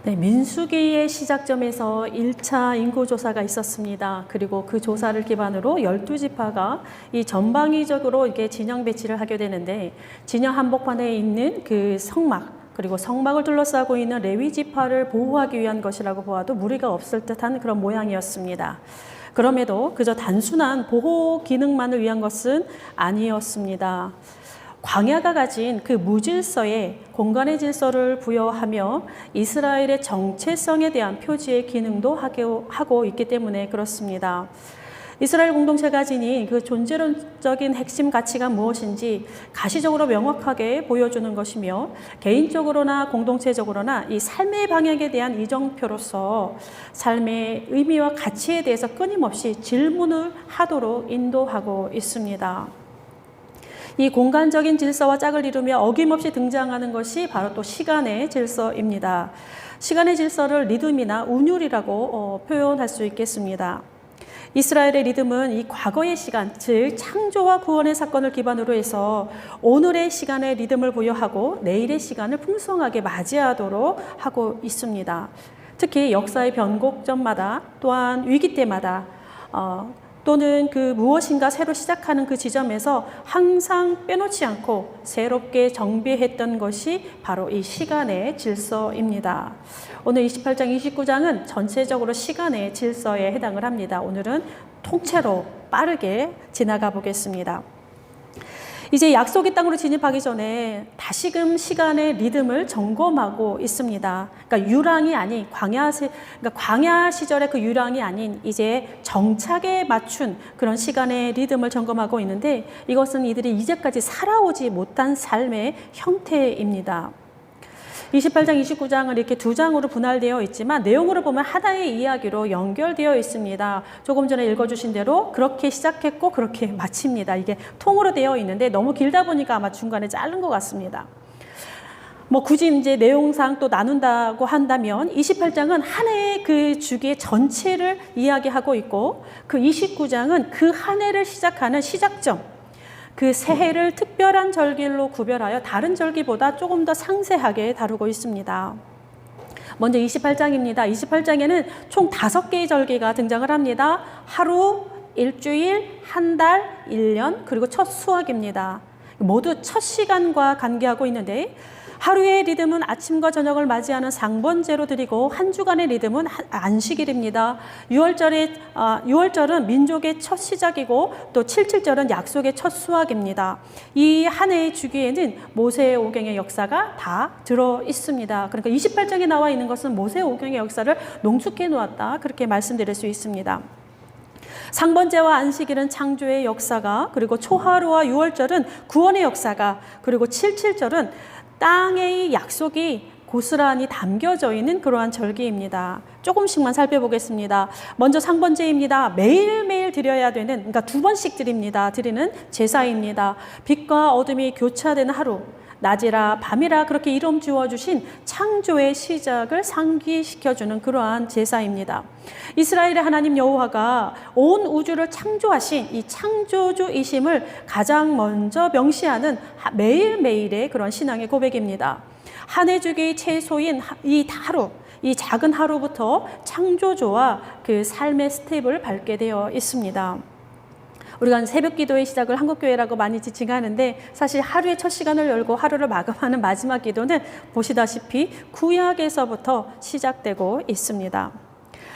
네, 민수기의 시작점에서 1차 인구조사가 있었습니다. 그리고 그 조사를 기반으로 12지파가 이 전방위적으로 이렇게 진영 배치를 하게 되는데, 진영 한복판에 있는 그 성막, 그리고 성막을 둘러싸고 있는 레위지파를 보호하기 위한 것이라고 보아도 무리가 없을 듯한 그런 모양이었습니다. 그럼에도 그저 단순한 보호 기능만을 위한 것은 아니었습니다. 광야가 가진 그 무질서에 공간의 질서를 부여하며 이스라엘의 정체성에 대한 표지의 기능도 하고 있기 때문에 그렇습니다. 이스라엘 공동체가 지닌 그 존재론적인 핵심 가치가 무엇인지 가시적으로 명확하게 보여주는 것이며, 개인적으로나 공동체적으로나 이 삶의 방향에 대한 이정표로서 삶의 의미와 가치에 대해서 끊임없이 질문을 하도록 인도하고 있습니다. 이 공간적인 질서와 짝을 이루며 어김없이 등장하는 것이 바로 또 시간의 질서입니다. 시간의 질서를 리듬이나 운율이라고 표현할 수 있겠습니다. 이스라엘의 리듬은 이 과거의 시간, 즉 창조와 구원의 사건을 기반으로 해서 오늘의 시간의 리듬을 부여하고 내일의 시간을 풍성하게 맞이하도록 하고 있습니다. 특히 역사의 변곡점마다, 또한 위기 때마다 또는 그 무엇인가 새로 시작하는 그 지점에서 항상 빼놓지 않고 새롭게 정비했던 것이 바로 이 시간의 질서입니다. 오늘 28장, 29장은 전체적으로 시간의 질서에 해당을 합니다. 오늘은 통째로 빠르게 지나가 보겠습니다. 이제 약속의 땅으로 진입하기 전에 다시금 시간의 리듬을 점검하고 있습니다. 그러니까 유랑이 아닌 광야 시절의 그 유랑이 아닌 이제 정착에 맞춘 그런 시간의 리듬을 점검하고 있는데, 이것은 이들이 이제까지 살아오지 못한 삶의 형태입니다. 28장, 29장은 이렇게 두 장으로 분할되어 있지만 내용으로 보면 하나의 이야기로 연결되어 있습니다. 조금 전에 읽어주신 대로 그렇게 시작했고 그렇게 마칩니다. 이게 통으로 되어 있는데 너무 길다 보니까 아마 중간에 자른 것 같습니다. 굳이 이제 내용상 또 나눈다고 한다면 28장은 한 해의 그 주기 전체를 이야기하고 있고, 그 29장은 그 한 해를 시작하는 시작점, 그 새해를 특별한 절기로 구별하여 다른 절기보다 조금 더 상세하게 다루고 있습니다. 먼저 28장입니다. 28장에는 총 5개의 절기가 등장을 합니다. 하루, 일주일, 한 달, 1년, 그리고 첫 수확입니다. 모두 첫 시간과 관계하고 있는데, 하루의 리듬은 아침과 저녁을 맞이하는 상번제로 드리고, 한 주간의 리듬은 안식일입니다. 6월절은 민족의 첫 시작이고, 또 77절은 약속의 첫 수확입니다. 이 한 해의 주기에는 모세의 오경의 역사가 다 들어 있습니다. 그러니까 28장에 나와 있는 것은 모세의 오경의 역사를 농축해 놓았다, 그렇게 말씀드릴 수 있습니다. 상번제와 안식일은 창조의 역사가, 그리고 초하루와 6월절은 구원의 역사가, 그리고 77절은 땅의 약속이 고스란히 담겨져 있는 그러한 절기입니다. 조금씩만 살펴보겠습니다. 먼저 상번제입니다. 매일매일 드려야 되는, 그러니까 2번씩 드리는 제사입니다. 빛과 어둠이 교차되는 하루, 낮이라 밤이라 그렇게 이름 지어주신 창조의 시작을 상기시켜주는 그러한 제사입니다. 이스라엘의 하나님 여호와가 온 우주를 창조하신 이 창조주이심을 가장 먼저 명시하는 매일매일의 그런 신앙의 고백입니다. 한 해 주기 최소인 이 하루, 이 작은 하루부터 창조주와 그 삶의 스텝을 밟게 되어 있습니다. 우리가 새벽 기도의 시작을 한국교회라고 많이 지칭하는데, 사실 하루의 첫 시간을 열고 하루를 마감하는 마지막 기도는 보시다시피 구약에서부터 시작되고 있습니다.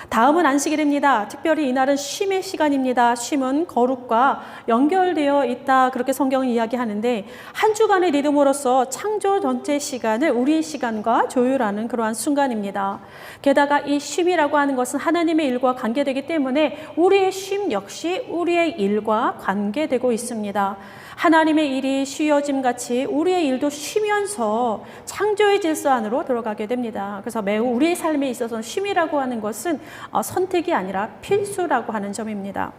다음은 안식일입니다. 특별히 이날은 쉼의 시간입니다. 쉼은 거룩과 연결되어 있다, 그렇게 성경은 이야기하는데, 한 주간의 리듬으로서 창조 전체 시간을 우리의 시간과 조율하는 그러한 순간입니다. 게다가 이 쉼이라고 하는 것은 하나님의 일과 관계되기 때문에 우리의 쉼 역시 우리의 일과 관계되고 있습니다. 하나님의 일이 쉬어짐같이 우리의 일도 쉬면서 창조의 질서 안으로 들어가게 됩니다. 그래서 매우 우리의 삶에 있어서 쉼이라고 하는 것은 선택이 아니라 필수라고 하는 점입니다.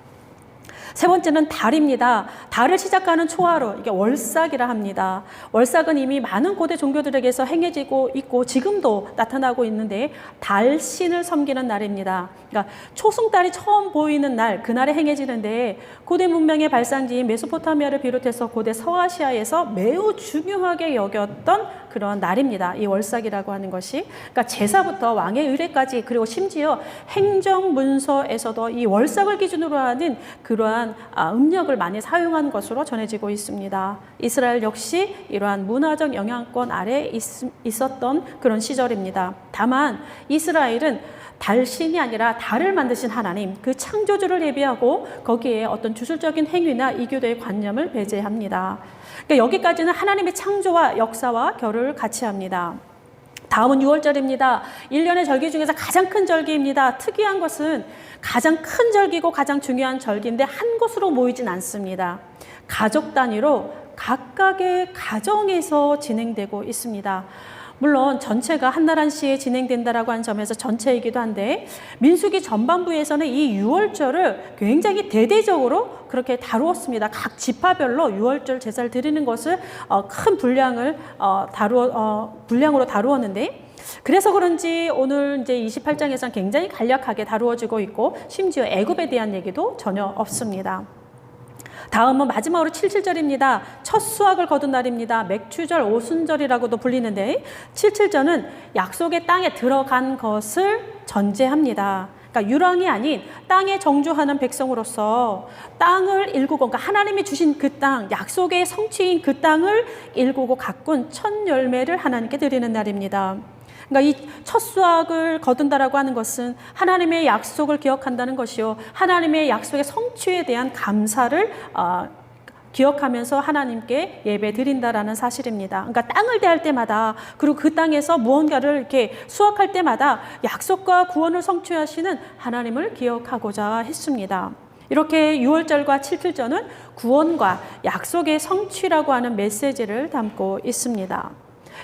세 번째는 달입니다. 달을 시작하는 초하루, 이게 월삭이라 합니다. 월삭은 이미 많은 고대 종교들에게서 행해지고 있고 지금도 나타나고 있는데, 달신을 섬기는 날입니다. 그러니까 초승달이 처음 보이는 날, 그날에 행해지는데, 고대 문명의 발상지인 메소포타미아를 비롯해서 고대 서아시아에서 매우 중요하게 여겼던 그런 날입니다. 이 월삭이라고 하는 것이. 그러니까 제사부터 왕의 의례까지, 그리고 심지어 행정문서에서도 이 월삭을 기준으로 하는 그러한 음력을 많이 사용한 것으로 전해지고 있습니다. 이스라엘 역시 이러한 문화적 영향권 아래 있었던 그런 시절입니다. 다만 이스라엘은 달신이 아니라 달을 만드신 하나님, 그 창조주를 예비하고 거기에 어떤 주술적인 행위나 이교도의 관념을 배제합니다. 그러니까 여기까지는 하나님의 창조와 역사와 결을 같이 합니다. 다음은 6월절입니다. 1년의 절기 중에서 가장 큰 절기입니다. 특이한 것은 가장 큰 절기고 가장 중요한 절기인데 한 곳으로 모이진 않습니다. 가족 단위로 각각의 가정에서 진행되고 있습니다. 물론 전체가 한나라시에 진행된다라고 한 점에서 전체이기도 한데 민수기 전반부에서는 이 유월절을 굉장히 대대적으로 그렇게 다루었습니다. 각 지파별로 유월절 제사를 드리는 것을 큰 분량으로 다루었는데 그래서 그런지 오늘 이제 28장에서는 굉장히 간략하게 다루어지고 있고 심지어 애굽에 대한 얘기도 전혀 없습니다. 다음은 마지막으로 77절입니다. 첫 수확을 거둔 날입니다. 맥추절, 오순절이라고도 불리는데 77절은 약속의 땅에 들어간 것을 전제합니다. 그러니까 유랑이 아닌 땅에 정주하는 백성으로서 땅을 일구고, 그러니까 하나님이 주신 그 땅, 약속의 성취인 그 땅을 일구고 가꾼 첫 열매를 하나님께 드리는 날입니다. 그러니까 이 첫 수확을 거둔다라고 하는 것은 하나님의 약속을 기억한다는 것이요, 하나님의 약속의 성취에 대한 감사를 기억하면서 하나님께 예배 드린다라는 사실입니다. 그러니까 땅을 대할 때마다, 그리고 그 땅에서 무언가를 이렇게 수확할 때마다 약속과 구원을 성취하시는 하나님을 기억하고자 했습니다. 이렇게 6월절과 77절은 구원과 약속의 성취라고 하는 메시지를 담고 있습니다.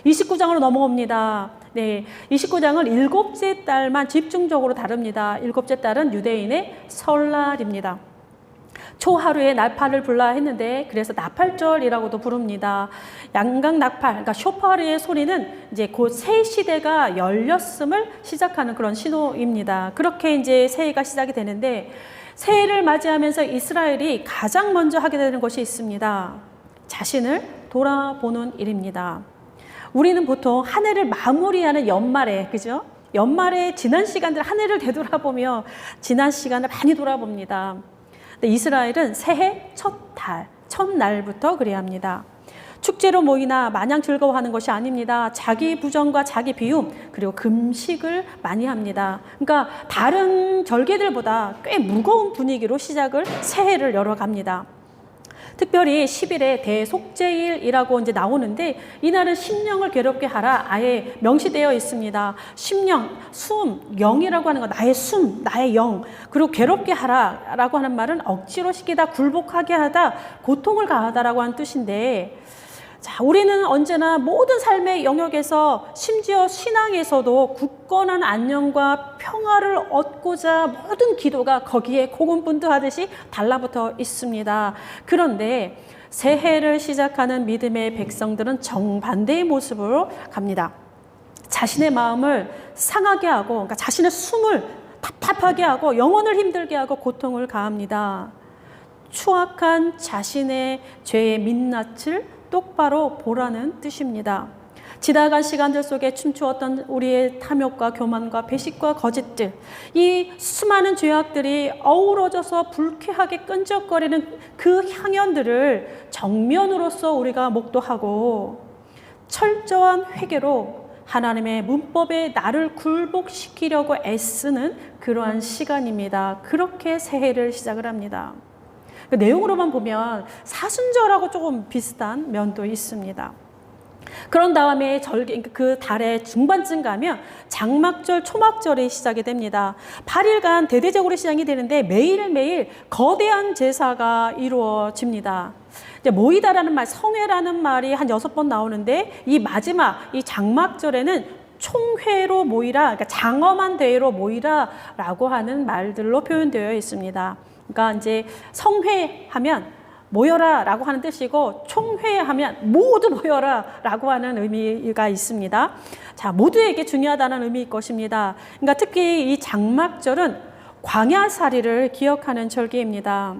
29장으로 넘어옵니다. 네, 29장은 일곱째 달만 집중적으로 다룹니다. 일곱째 달은 유대인의 설날입니다. 초하루에 나팔을 불라 했는데 그래서 나팔절이라고도 부릅니다. 양각 나팔, 그러니까 쇼파르의 소리는 이제 곧 새 시대가 열렸음을 시작하는 그런 신호입니다. 그렇게 이제 새해가 시작이 되는데 새해를 맞이하면서 이스라엘이 가장 먼저 하게 되는 것이 있습니다. 자신을 돌아보는 일입니다. 우리는 보통 한 해를 마무리하는 연말에, 그죠? 연말에 지난 시간들 한 해를 되돌아보며 지난 시간을 많이 돌아봅니다. 근데 이스라엘은 새해 첫날부터 그래야 합니다. 축제로 모이나 마냥 즐거워하는 것이 아닙니다. 자기 부정과 자기 비움, 그리고 금식을 많이 합니다. 그러니까 다른 절기들보다 꽤 무거운 분위기로 시작을 새해를 열어갑니다. 특별히 10일에 대속죄일이라고 이제 나오는데 이날은 심령을 괴롭게 하라 아예 명시되어 있습니다. 심령, 영이라고 하는 거, 나의 나의 영, 그리고 괴롭게 하라라고 하는 말은 억지로 시키다, 굴복하게 하다, 고통을 가하다라고 하는 뜻인데, 자, 우리는 언제나 모든 삶의 영역에서 심지어 신앙에서도 굳건한 안녕과 평화를 얻고자 모든 기도가 거기에 고군분투하듯이 달라붙어 있습니다. 그런데 새해를 시작하는 믿음의 백성들은 정반대의 모습으로 갑니다. 자신의 마음을 상하게 하고, 그러니까 자신의 숨을 답답하게 하고 영혼을 힘들게 하고 고통을 가합니다. 추악한 자신의 죄의 민낯을 똑바로 보라는 뜻입니다. 지나간 시간들 속에 춤추었던 우리의 탐욕과 교만과 배식과 거짓들, 이 수많은 죄악들이 어우러져서 불쾌하게 끈적거리는 그 향연들을 정면으로서 우리가 목도하고 철저한 회개로 하나님의 문법에 나를 굴복시키려고 애쓰는 그러한 시간입니다. 그렇게 새해를 시작을 합니다. 그 내용으로만 보면 사순절하고 조금 비슷한 면도 있습니다. 그런 다음에 그 달의 중반쯤 가면 장막절, 초막절이 시작이 됩니다. 8일간 대대적으로 시작이 되는데 매일매일 거대한 제사가 이루어집니다. 이제 모이다라는 말, 성회라는 말이 한 6번 나오는데 이 마지막 이 장막절에는 총회로 모이라, 그러니까 장엄한 대회로 모이라라고 하는 말들로 표현되어 있습니다. 그러니까 이제 성회하면 모여라 라고 하는 뜻이고 총회하면 모두 모여라 라고 하는 의미가 있습니다. 자, 모두에게 중요하다는 의미일 것입니다. 그러니까 특히 이 장막절은 광야살이를 기억하는 절기입니다.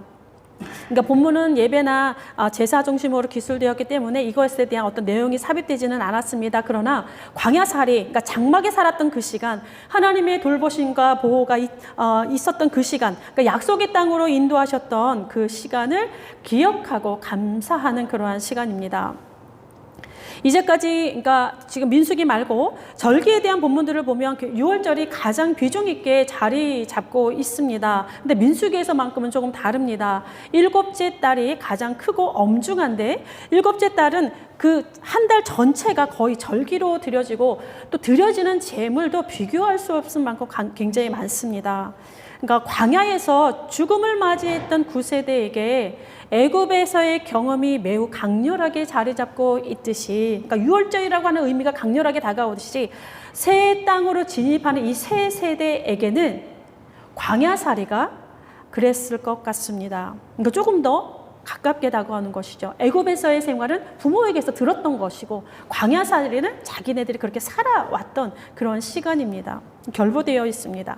그러니까 본문은 예배나 제사 중심으로 기술되었기 때문에 이것에 대한 어떤 내용이 삽입되지는 않았습니다. 그러나 광야살이, 그러니까 장막에 살았던 그 시간, 하나님의 돌보심과 보호가 있었던 그 시간, 그러니까 약속의 땅으로 인도하셨던 그 시간을 기억하고 감사하는 그러한 시간입니다. 이제까지, 그러니까 지금 민수기 말고 절기에 대한 본문들을 보면 6월절이 가장 비중 있게 자리 잡고 있습니다. 근데 민수기에서만큼은 조금 다릅니다. 일곱째 달이 가장 크고 엄중한데, 일곱째 달은 그 한 달 전체가 거의 절기로 드려지고, 또 드려지는 제물도 비교할 수 없을 만큼 굉장히 많습니다. 그러니까 광야에서 죽음을 맞이했던 9세대에게 애굽에서의 경험이 매우 강렬하게 자리 잡고 있듯이, 그러니까 유월절이라고 하는 의미가 강렬하게 다가오듯이 새 땅으로 진입하는 이 새 세대에게는 광야살이가 그랬을 것 같습니다. 그러니까 조금 더 가깝게 다가오는 것이죠. 애굽에서의 생활은 부모에게서 들었던 것이고, 광야살이는 자기네들이 그렇게 살아왔던 그런 시간입니다. 결부되어 있습니다.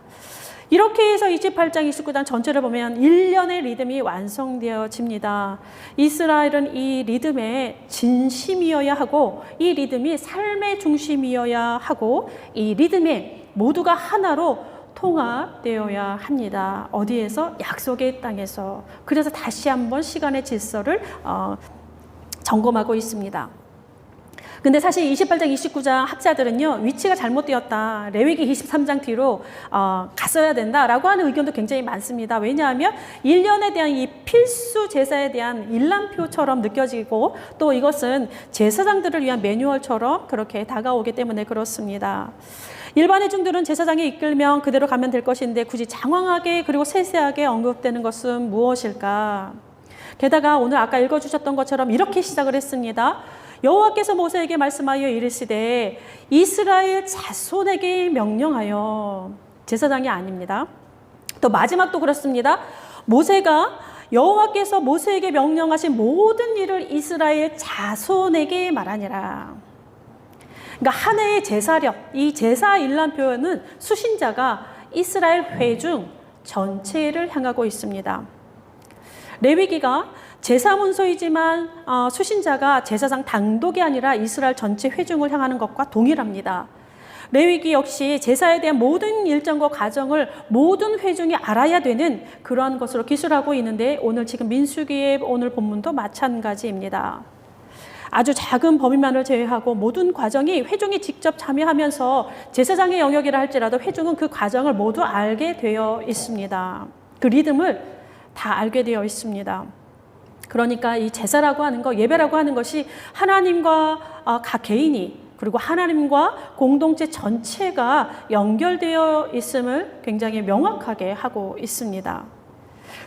이렇게 해서 28장, 29장 전체를 보면 1년의 리듬이 완성되어집니다. 이스라엘은 이 리듬의 진심이어야 하고, 이 리듬이 삶의 중심이어야 하고, 이 리듬에 모두가 하나로 통합되어야 합니다. 어디에서? 약속의 땅에서. 그래서 다시 한번 시간의 질서를 점검하고 있습니다. 근데 사실 28장, 29장 학자들은요, 위치가 잘못되었다, 레위기 23장 뒤로 갔어야 된다라고 하는 의견도 굉장히 많습니다. 왜냐하면 1년에 대한 이 필수 제사에 대한 일람표처럼 느껴지고, 또 이것은 제사장들을 위한 매뉴얼처럼 그렇게 다가오기 때문에 그렇습니다. 일반의 중들은 제사장이 이끌면 그대로 가면 될 것인데, 굳이 장황하게 그리고 세세하게 언급되는 것은 무엇일까? 게다가 오늘 아까 읽어주셨던 것처럼 이렇게 시작을 했습니다. 여호와께서 모세에게 말씀하여 이르시되 이스라엘 자손에게 명령하여, 제사장이 아닙니다. 또 마지막도 그렇습니다. 모세가 여호와께서 모세에게 명령하신 모든 일을 이스라엘 자손에게 말하니라. 그러니까 한 해의 제사력, 이 제사 일람표는 수신자가 이스라엘 회중 전체를 향하고 있습니다. 레위기가 제사 문서이지만 수신자가 제사장 단독이 아니라 이스라엘 전체 회중을 향하는 것과 동일합니다. 레위기 역시 제사에 대한 모든 일정과 과정을 모든 회중이 알아야 되는 그러한 것으로 기술하고 있는데, 오늘 지금 민수기의 오늘 본문도 마찬가지입니다. 아주 작은 범위만을 제외하고 모든 과정이 회중이 직접 참여하면서 제사장의 영역이라 할지라도 회중은 그 과정을 모두 알게 되어 있습니다. 그 리듬을 다 알게 되어 있습니다. 그러니까 이 제사라고 하는 것, 예배라고 하는 것이 하나님과 각 개인이, 그리고 하나님과 공동체 전체가 연결되어 있음을 굉장히 명확하게 하고 있습니다.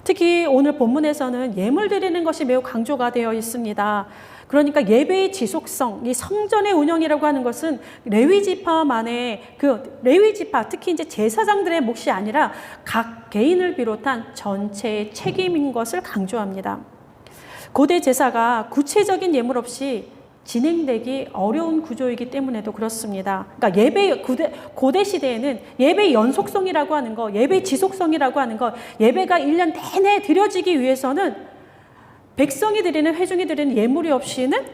특히 오늘 본문에서는 예물 드리는 것이 매우 강조가 되어 있습니다. 그러니까 예배의 지속성, 이 성전의 운영이라고 하는 것은 레위지파만의 그 레위지파, 특히 이제 제사장들의 몫이 아니라 각 개인을 비롯한 전체의 책임인 것을 강조합니다. 고대 제사가 구체적인 예물 없이 진행되기 어려운 구조이기 때문에도 그렇습니다. 그러니까 예배 고대 시대에는 예배의 연속성이라고 하는 거, 예배의 지속성이라고 하는 거, 예배가 1년 내내 드려지기 위해서는 백성이 드리는, 회중이 드리는 예물이 없이는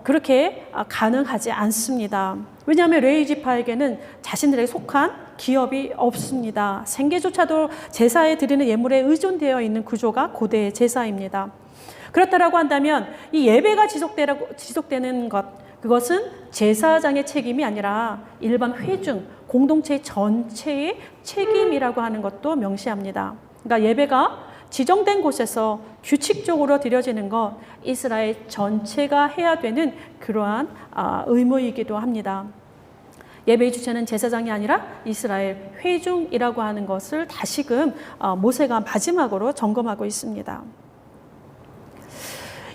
그렇게 가능하지 않습니다. 왜냐하면 레위지파에게는 자신들에게 속한 기업이 없습니다. 생계조차도 제사에 드리는 예물에 의존되어 있는 구조가 고대 제사입니다. 그렇다라고 한다면 이 예배가 지속되는 것, 그것은 제사장의 책임이 아니라 일반 회중, 공동체 전체의 책임이라고 하는 것도 명시합니다. 그러니까 예배가 지정된 곳에서 규칙적으로 드려지는 것, 이스라엘 전체가 해야 되는 그러한 의무이기도 합니다. 예배의 주체는 제사장이 아니라 이스라엘 회중이라고 하는 것을 다시금 모세가 마지막으로 점검하고 있습니다.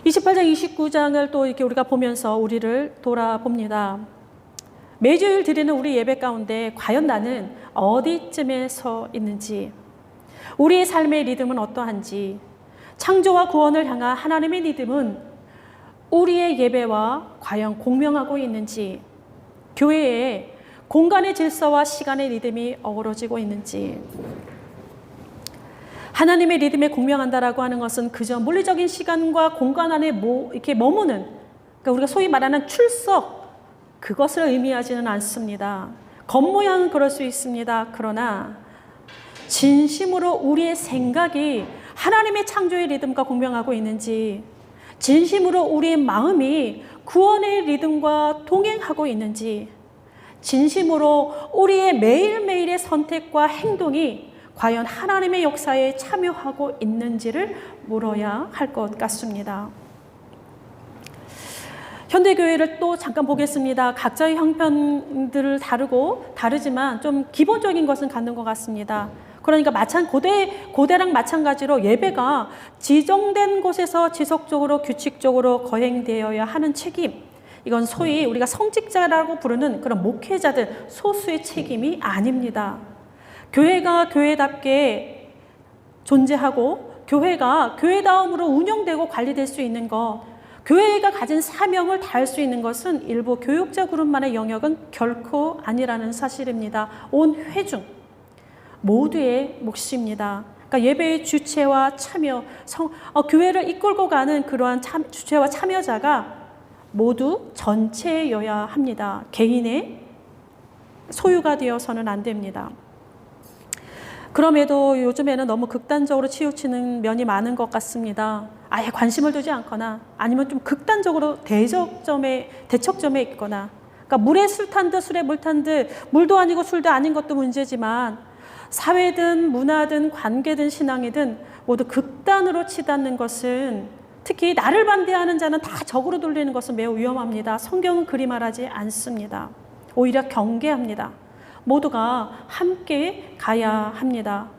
28장, 29장을 또 이렇게 우리가 보면서 우리를 돌아봅니다. 매주일 드리는 우리 예배 가운데 과연 나는 어디쯤에 서 있는지, 우리의 삶의 리듬은 어떠한지, 창조와 구원을 향한 하나님의 리듬은 우리의 예배와 과연 공명하고 있는지, 교회에 공간의 질서와 시간의 리듬이 어우러지고 있는지, 하나님의 리듬에 공명한다라고 하는 것은 그저 물리적인 시간과 공간 안에 이렇게 머무는, 그러니까 우리가 소위 말하는 출석, 그것을 의미하지는 않습니다. 겉모양은 그럴 수 있습니다. 그러나 진심으로 우리의 생각이 하나님의 창조의 리듬과 공명하고 있는지, 진심으로 우리의 마음이 구원의 리듬과 동행하고 있는지, 진심으로 우리의 매일매일의 선택과 행동이 과연 하나님의 역사에 참여하고 있는지를 물어야 할 것 같습니다. 현대교회를 또 잠깐 보겠습니다. 각자의 형편들을 다르지만 좀 기본적인 것은 갖는 것 같습니다. 그러니까 고대랑 마찬가지로 예배가 지정된 곳에서 지속적으로 규칙적으로 거행되어야 하는 책임, 이건 소위 우리가 성직자라고 부르는 그런 목회자들 소수의 책임이 아닙니다. 교회가 교회답게 존재하고 교회가 교회다움으로 운영되고 관리될 수 있는 것, 교회가 가진 사명을 다할 수 있는 것은 일부 교육자 그룹만의 영역은 결코 아니라는 사실입니다. 온 회중 모두의 몫입니다. 그러니까 예배의 주체와 참여, 교회를 이끌고 가는 그러한 주체와 참여자가 모두 전체여야 합니다. 개인의 소유가 되어서는 안 됩니다. 그럼에도 요즘에는 너무 극단적으로 치우치는 면이 많은 것 같습니다. 아예 관심을 두지 않거나 아니면 좀 극단적으로 대척점에 있거나, 그러니까 물에 술 탄 듯 술에 물 탄 듯, 물도 아니고 술도 아닌 것도 문제지만 사회든 문화든 관계든 신앙이든 모두 극단으로 치닫는 것은, 특히 나를 반대하는 자는 다 적으로 돌리는 것은 매우 위험합니다. 성경은 그리 말하지 않습니다. 오히려 경계합니다. 모두가 함께 가야 합니다.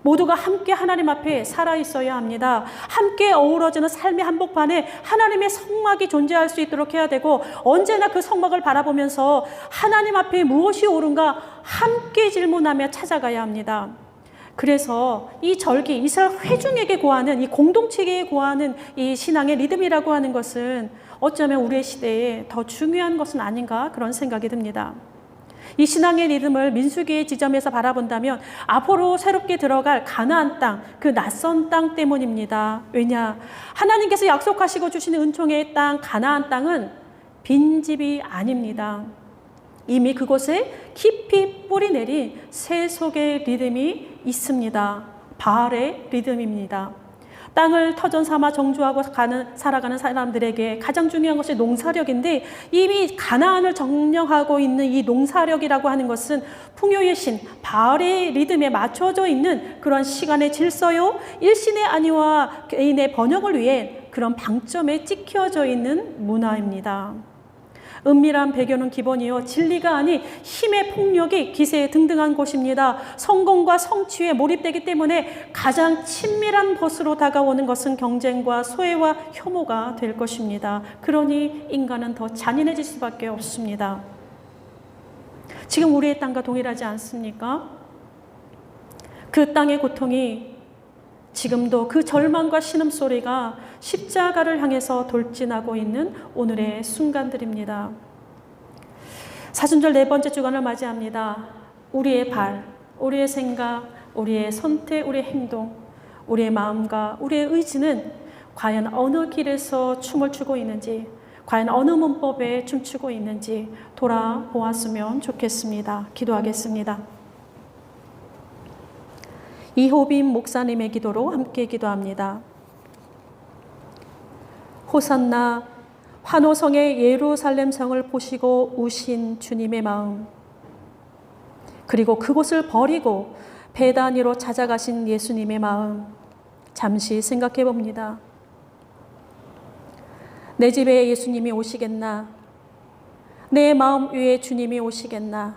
모두가 함께 하나님 앞에 살아 있어야 합니다. 함께 어우러지는 삶의 한복판에 하나님의 성막이 존재할 수 있도록 해야 되고, 언제나 그 성막을 바라보면서 하나님 앞에 무엇이 옳은가 함께 질문하며 찾아가야 합니다. 그래서 이 절기, 이스라엘 회중에게 구하는, 이 공동체에게 구하는 이 신앙의 리듬이라고 하는 것은 어쩌면 우리의 시대에 더 중요한 것은 아닌가, 그런 생각이 듭니다. 이 신앙의 리듬을 민수기의 지점에서 바라본다면 앞으로 새롭게 들어갈 가나안 땅, 그 낯선 땅 때문입니다. 왜냐? 하나님께서 약속하시고 주시는 은총의 땅 가나안 땅은 빈집이 아닙니다. 이미 그곳에 깊이 뿌리 내린 세속의 리듬이 있습니다. 바알의 리듬입니다. 땅을 터전 삼아 정주하고 살아가는 사람들에게 가장 중요한 것이 농사력인데, 이미 가나안을 점령하고 있는 이 농사력이라고 하는 것은 풍요의 신 바알의 리듬에 맞춰져 있는 그런 시간의 질서요, 일신의 안위와 개인의 번영을 위해 그런 방점에 찍혀져 있는 문화입니다. 은밀한 배교는 기본이요, 진리가 아닌 힘의 폭력이 기세에 등등한 곳입니다. 성공과 성취에 몰입되기 때문에 가장 친밀한 것으로 다가오는 것은 경쟁과 소외와 혐오가 될 것입니다. 그러니 인간은 더 잔인해질 수밖에 없습니다. 지금 우리의 땅과 동일하지 않습니까? 그 땅의 고통이 지금도 그 절망과 신음소리가 십자가를 향해서 돌진하고 있는 오늘의 순간들입니다. 사순절 네 번째 주간을 맞이합니다. 우리의 발, 우리의 생각, 우리의 선택, 우리의 행동, 우리의 마음과 우리의 의지는 과연 어느 길에서 춤을 추고 있는지, 과연 어느 문법에 춤추고 있는지 돌아보았으면 좋겠습니다. 기도하겠습니다. 이호빈 목사님의 기도로 함께 기도합니다. 호산나, 환호성의 예루살렘 성을 보시고 우신 주님의 마음, 그리고 그곳을 버리고 베다니로 찾아가신 예수님의 마음, 잠시 생각해 봅니다. 내 집에 예수님이 오시겠나? 내 마음 위에 주님이 오시겠나?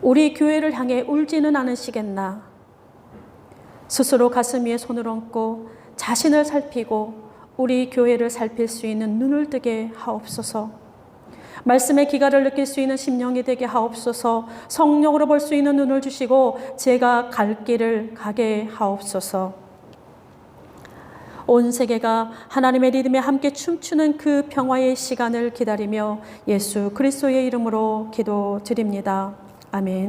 우리 교회를 향해 울지는 않으시겠나? 스스로 가슴 위에 손을 얹고 자신을 살피고 우리 교회를 살필 수 있는 눈을 뜨게 하옵소서. 말씀의 기가를 느낄 수 있는 심령이 되게 하옵소서. 성령으로 볼 수 있는 눈을 주시고 제가 갈 길을 가게 하옵소서. 온 세계가 하나님의 리듬에 함께 춤추는 그 평화의 시간을 기다리며 예수 그리스도의 이름으로 기도드립니다. 아멘.